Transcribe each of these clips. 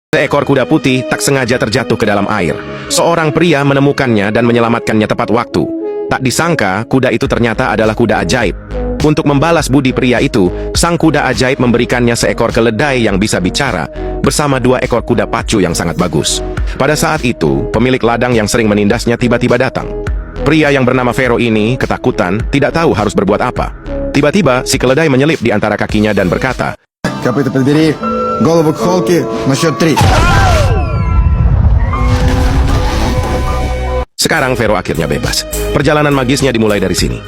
Seekor kuda putih tak sengaja terjatuh ke dalam air. Seorang pria menemukannya dan menyelamatkannya tepat waktu. Tak disangka, kuda itu ternyata adalah kuda ajaib. Untuk membalas budi pria itu, sang kuda ajaib memberikannya seekor keledai yang bisa bicara, bersama 2 ekor kuda pacu yang sangat bagus. Pada saat itu, pemilik ladang yang sering menindasnya tiba-tiba datang. Pria yang bernama Vero ini ketakutan, tidak tahu harus berbuat apa. Tiba-tiba, si keledai menyelip di antara kakinya dan berkata, Копыта подбери, голову к холке, на счет 3. Sekarang Vero akhirnya bebas. Perjalanan magisnya dimulai dari sini.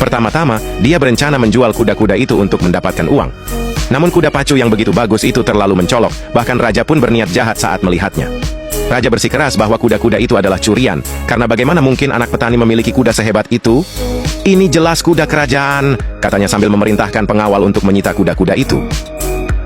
Pertama-tama, dia berencana menjual kuda-kuda itu untuk mendapatkan uang. Namun kuda pacu yang begitu bagus itu terlalu mencolok, bahkan raja pun berniat jahat saat melihatnya. Raja bersikeras bahwa kuda-kuda itu adalah curian, karena bagaimana mungkin anak petani memiliki kuda sehebat itu? Ini jelas kuda kerajaan, katanya sambil memerintahkan pengawal untuk menyita kuda-kuda itu.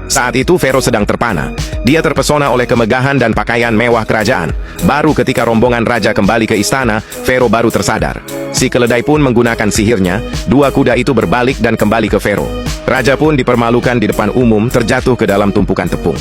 Saat itu Vero sedang terpana. Dia terpesona oleh kemegahan dan pakaian mewah kerajaan. Baru ketika rombongan raja kembali ke istana, Vero baru tersadar. Si keledai pun menggunakan sihirnya, 2 kuda itu berbalik dan kembali ke Vero. Raja pun dipermalukan di depan umum, terjatuh ke dalam tumpukan tepung.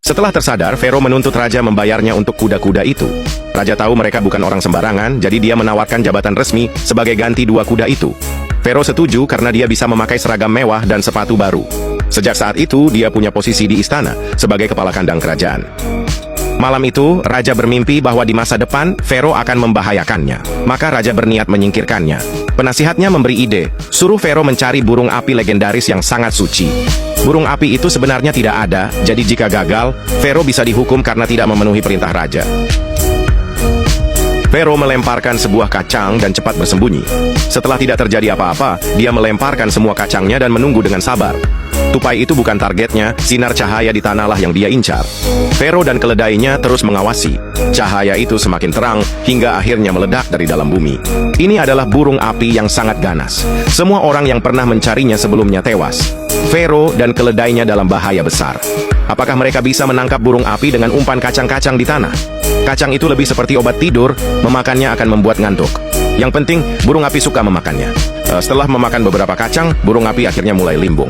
Setelah tersadar, Vero menuntut raja membayarnya untuk kuda-kuda itu. Raja tahu mereka bukan orang sembarangan, jadi dia menawarkan jabatan resmi sebagai ganti 2 kuda itu. Vero setuju karena dia bisa memakai seragam mewah dan sepatu baru. Sejak saat itu, dia punya posisi di istana sebagai kepala kandang kerajaan. Malam itu, raja bermimpi bahwa di masa depan, Vero akan membahayakannya. Maka raja berniat menyingkirkannya. Penasihatnya memberi ide, suruh Vero mencari burung api legendaris yang sangat suci. Burung api itu sebenarnya tidak ada, jadi jika gagal, Vero bisa dihukum karena tidak memenuhi perintah raja. Vero melemparkan sebuah kacang dan cepat bersembunyi. Setelah tidak terjadi apa-apa, dia melemparkan semua kacangnya dan menunggu dengan sabar. Tupai itu bukan targetnya, sinar cahaya di tanahlah yang dia incar. Vero dan keledainya terus mengawasi. Cahaya itu semakin terang, hingga akhirnya meledak dari dalam bumi. Ini adalah burung api yang sangat ganas. Semua orang yang pernah mencarinya sebelumnya tewas. Vero dan keledainya dalam bahaya besar. Apakah mereka bisa menangkap burung api dengan umpan kacang-kacang di tanah? Kacang itu lebih seperti obat tidur, memakannya akan membuat ngantuk. Yang penting, burung api suka memakannya. Setelah memakan beberapa kacang, burung api akhirnya mulai limbung.